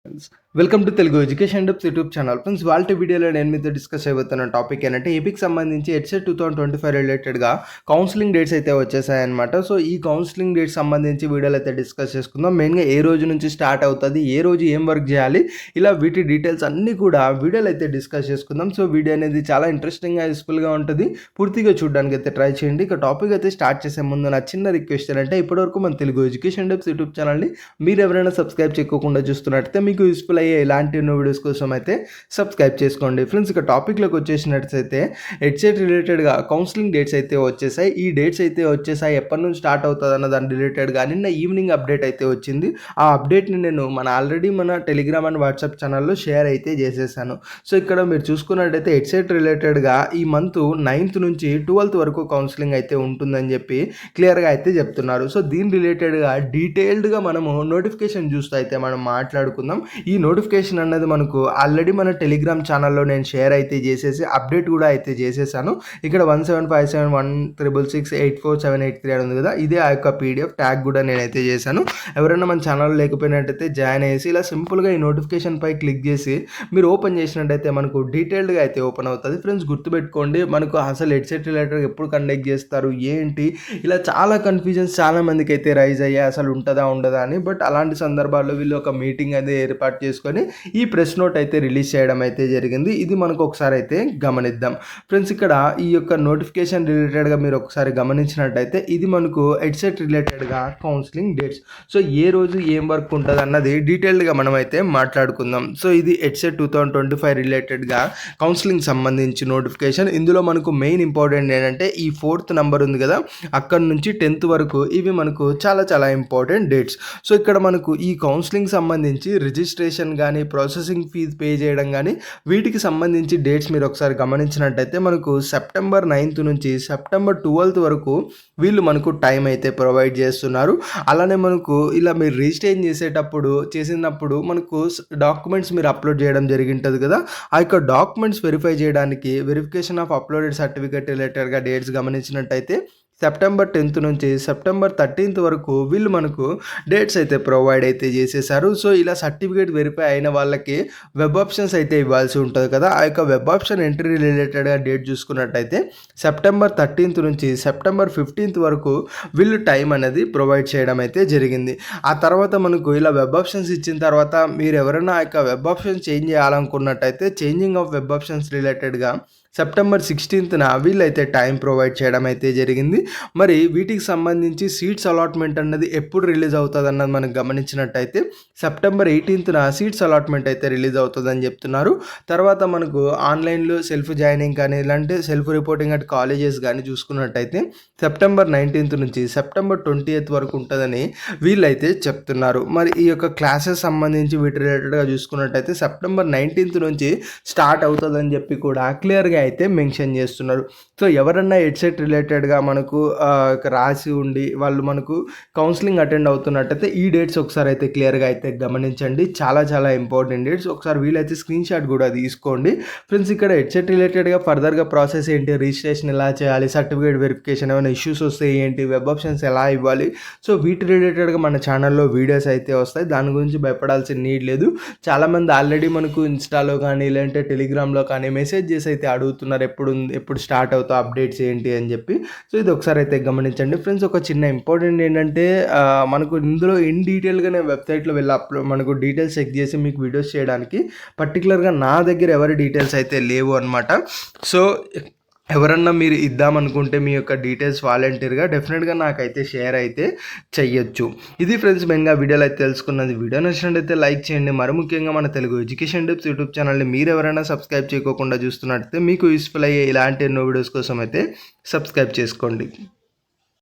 Friends, welcome to Telugu education tips YouTube channel. Friends, వాళ్ళ వీడియోలో నేను మీతో డిస్కస్ అయిపోతున్న టాపిక్ ఏంటంటే ఏపీకి సంబంధించి ఎడ్సెట్ 2025 రిలేటెడ్గా కౌన్సిలింగ్ డేట్స్ అయితే వచ్చేసాయన్నమాట. సో ఈ కౌన్సిలింగ్ డేట్స్ సంబంధించి వీడియోలు అయితే డిస్కస్ చేసుకుందాం. మెయిన్గా ఏ రోజు నుంచి స్టార్ట్ అవుతుంది, ఏ రోజు ఏం వర్క్ చేయాలి, ఇలా వీటి డీటెయిల్స్ అన్నీ కూడా వీడియోలు అయితే డిస్కస్ చేసుకుందాం. సో వీడియో అనేది చాలా ఇంట్రెస్టింగ్గా యూస్ఫుల్గా ఉంటుంది. పూర్తిగా చూడడానికి అయితే ట్రై చేయండి. ఇక టాపిక్ అయితే స్టార్ట్ చేసే ముందు నా చిన్న రిక్వెస్ట్ ఏంటంటే ఇప్పటివరకు మన తెలుగు ఎడ్యుకేషన్ టిప్స్ యూట్యూబ్ ఛానల్ని మీరు ఎవరైనా సబ్స్క్రైబ్ చేయకుండా చూస్తున్నట్టయితే మీకు యూస్ఫుల్ అయ్యే ఇలాంటి ఎన్నో వీడియోస్ కోసం అయితే సబ్స్క్రైబ్ చేసుకోండి. ఫ్రెండ్స్, ఇక టాపిక్లోకి వచ్చేసినట్టయితే ఎడ్సెట్ రిలేటెడ్గా కౌన్సిలింగ్ డేట్స్ అయితే వచ్చేసాయి. ఈ డేట్స్ అయితే వచ్చేసాయి. ఎప్పటి నుంచి స్టార్ట్ అవుతుంది అన్న దాని రిలేటెడ్గా నిన్న ఈవినింగ్ అప్డేట్ అయితే వచ్చింది. ఆ అప్డేట్ని నేను ఆల్రెడీ మన టెలిగ్రామ్ అండ్ వాట్సాప్ ఛానల్లో షేర్ అయితే చేసేసాను. సో ఇక్కడ మీరు చూసుకున్నట్టయితే ఎడ్సెట్ రిలేటెడ్గా ఈ మంత్ 9th నుంచి 12th వరకు కౌన్సిలింగ్ అయితే ఉంటుందని చెప్పి క్లియర్గా అయితే చెప్తున్నారు. సో దీని రిలేటెడ్గా డీటెయిల్డ్గా మనము నోటిఫికేషన్ చూస్తూ అయితే మనం మాట్లాడుకుందాం. ఈ నోటిఫికేషన్ అన్నది మనకు ఆల్రెడీ మన టెలిగ్రామ్ ఛానల్లో నేను షేర్ అయితే చేసేసి అప్డేట్ కూడా అయితే చేసేసాను. ఇక్కడ 1757166684783 అని ఉంది కదా, ఇదే ఆ యొక్క పీడిఎఫ్ ట్యాగ్ కూడా నేనైతే చేశాను. ఎవరైనా మన ఛానల్ లేకపోయినట్టయితే జాయిన్ అయ్యేసి ఇలా సింపుల్గా ఈ నోటిఫికేషన్ పై క్లిక్ చేసి మీరు ఓపెన్ చేసినట్టయితే మనకు డీటెయిల్డ్గా అయితే ఓపెన్ అవుతుంది. ఫ్రెండ్స్, గుర్తుపెట్టుకోండి, మనకు అసలు ఎడ్సెట్ రిలేటెడ్ ఎప్పుడు కండక్ట్ చేస్తారు ఏంటి, ఇలా చాలా కన్ఫ్యూజన్స్ చాలా మందికి అయితే రైజ్ అయ్యాయి, అసలు ఉంటుందా ఉండదా అని. బట్ అలాంటి సందర్భాల్లో వీళ్ళు ఒక మీటింగ్ అనేది ఏర్పాటు చేసుకొని ఈ ప్రెస్ నోట్ అయితే రిలీజ్ చేయడం అయితే జరిగింది. ఇది మనకు ఒకసారి అయితే గమనిద్దాం. ఫ్రెండ్స్, ఇక్కడ ఈ యొక్క నోటిఫికేషన్ రిలేటెడ్గా మీరు ఒకసారి గమనించినట్టయితే ఇది మనకు ఎడ్సెట్ రిలేటెడ్గా కౌన్సిలింగ్ డేట్స్. సో ఏ రోజు ఏం వర్క్ ఉంటుంది అన్నది డీటెయిల్డ్గా మనం అయితే మాట్లాడుకుందాం. సో ఇది ఎడ్సెట్ 2025 రిలేటెడ్గా కౌన్సిలింగ్ సంబంధించి నోటిఫికేషన్. ఇందులో మనకు మెయిన్ ఇంపార్టెంట్ ఏంటంటే ఈ 4th నెంబర్ ఉంది కదా, అక్కడ నుంచి 10th వరకు ఇవి మనకు చాలా చాలా ఇంపార్టెంట్ డేట్స్. సో ఇక్కడ మనకు ఈ కౌన్సిలింగ్ సంబంధించి రిజిస్ట్రేషన్ కానీ ప్రాసెసింగ్ ఫీజు పే చేయడం కానీ వీటికి సంబంధించి డేట్స్ మీరు ఒకసారి గమనించినట్టయితే మనకు సెప్టెంబర్ 9th నుంచి సెప్టెంబర్ 12th వరకు వీళ్ళు మనకు టైం అయితే ప్రొవైడ్ చేస్తున్నారు. అలానే మనకు ఇలా మీరు రిజిస్ట్రేషన్ చేసినప్పుడు మనకు డాక్యుమెంట్స్ మీరు అప్లోడ్ చేయడం జరిగింటుంది కదా, ఆ యొక్క డాక్యుమెంట్స్ వెరిఫై చేయడానికి వెరిఫికేషన్ ఆఫ్ అప్లోడెడ్ సర్టిఫికేట్ రిలేటెడ్గా డేట్స్ గమనించినట్టయితే సెప్టెంబర్ 10th నుంచి సెప్టెంబర్ 13th వరకు వీళ్ళు మనకు డేట్స్ అయితే ప్రొవైడ్ అయితే చేసేసారు. సో ఇలా సర్టిఫికేట్ వెరిఫై అయిన వాళ్ళకి వెబ్ ఆప్షన్స్ అయితే ఇవ్వాల్సి ఉంటుంది కదా, ఆ యొక్క వెబ్ ఆప్షన్ ఎంట్రీ రిలేటెడ్గా డేట్ చూసుకున్నట్టయితే సెప్టెంబర్ 13th నుంచి సెప్టెంబర్ 15th వరకు వీళ్ళు టైం అనేది ప్రొవైడ్ చేయడం అయితే జరిగింది. ఆ తర్వాత మనకు ఇలా వెబ్ ఆప్షన్స్ ఇచ్చిన తర్వాత మీరు ఎవరైనా ఆ యొక్క వెబ్ ఆప్షన్ చేంజ్ చేయాలనుకున్నట్టయితే చేంజింగ్ ఆఫ్ వెబ్ ఆప్షన్స్ రిలేటెడ్గా సెప్టెంబర్ 16th వీళ్ళైతే టైం ప్రొవైడ్ చేయడం అయితే జరిగింది. మరి వీటికి సంబంధించి సీట్స్ అలాట్మెంట్ అన్నది ఎప్పుడు రిలీజ్ అవుతుంది అన్నది మనం గమనించినట్టయితే సెప్టెంబర్ 18th సీట్స్ అలాట్మెంట్ అయితే రిలీజ్ అవుతుందని చెప్తున్నారు. తర్వాత మనకు ఆన్లైన్లో సెల్ఫ్ జాయినింగ్ కానీ ఇలాంటి సెల్ఫ్ రిపోర్టింగ్ అట్ కాలేజెస్ కానీ చూసుకున్నట్టయితే సెప్టెంబర్ 19th నుంచి సెప్టెంబర్ 20th వరకు ఉంటుందని వీళ్ళైతే చెప్తున్నారు. మరి ఈ యొక్క క్లాసెస్ సంబంధించి వీటి రిలేటెడ్గా చూసుకున్నట్టయితే సెప్టెంబర్ 19th నుంచి స్టార్ట్ అవుతుందని చెప్పి కూడా క్లియర్గా అయితే మెన్షన్ చేస్తున్నారు. సో ఎవరన్నా ఎడ్సెట్ రిలేటెడ్గా మనకు రాసి ఉండి వాళ్ళు మనకు కౌన్సిలింగ్ అటెండ్ అవుతున్నట్టయితే ఈ డేట్స్ ఒకసారి అయితే క్లియర్గా అయితే గమనించండి. చాలా చాలా ఇంపార్టెంట్ డేట్స్. ఒకసారి వీలైతే స్క్రీన్ షాట్ కూడా తీసుకోండి. ఫ్రెండ్స్, ఇక్కడ ఎడ్సెట్ రిలేటెడ్గా ఫర్దర్గా ప్రాసెస్ ఏంటి, రిజిస్ట్రేషన్ ఎలా చేయాలి, సర్టిఫికేట్ వెరిఫికేషన్ ఏమైనా ఇష్యూస్ వస్తే ఏంటి, వెబ్ ఆప్షన్స్ ఎలా ఇవ్వాలి, సో వీటి రిలేటెడ్గా మన ఛానల్లో వీడియోస్ అయితే వస్తాయి. దాని గురించి భయపడాల్సిన నీడ్ లేదు. చాలామంది ఆల్రెడీ మనకు ఇన్స్టాలో కానీ లేదంటే టెలిగ్రామ్లో కానీ మెసేజ్ చేసి అయితే అడుగుతున్నారు ఎప్పుడు స్టార్ట్ అవుతా అప్డేట్స్ ఏంటి అని చెప్పి. సో ఇది ఒకసారి అయితే గమనించండి. ఫ్రెండ్స్, ఒక చిన్న ఇంపార్టెంట్ ఏంటంటే మనకు ఇందులో ఇన్ డీటెయిల్గానే వెబ్సైట్లో వెళ్ళి మనకు డీటెయిల్స్ చెక్ చేసి మీకు వీడియోస్ చేయడానికి పర్టికులర్గా నా దగ్గర ఎవరి డీటెయిల్స్ అయితే లేవు అనమాట. సో ఎవరన్నా మీరు ఇద్దామనుకుంటే మీ యొక్క డీటెయిల్స్ వాలంటీర్గా డెఫినెట్గా నాకైతే షేర్ అయితే చెయ్యొచ్చు. ఇది ఫ్రెండ్స్ మెయిన్గా వీడియోలో అయితే తెలుసుకున్నది. వీడియో నచ్చినట్టయితే లైక్ చేయండి. మరి ముఖ్యంగా మన తెలుగు ఎడ్యుకేషన్ టిప్స్ యూట్యూబ్ ఛానల్ని మీరు ఎవరైనా సబ్స్క్రైబ్ చేయకుండా చూస్తున్నట్టయితే మీకు యూస్ఫుల్ అయ్యే ఇలాంటి ఎన్నో వీడియోస్ కోసం అయితే సబ్స్క్రైబ్ చేసుకోండి.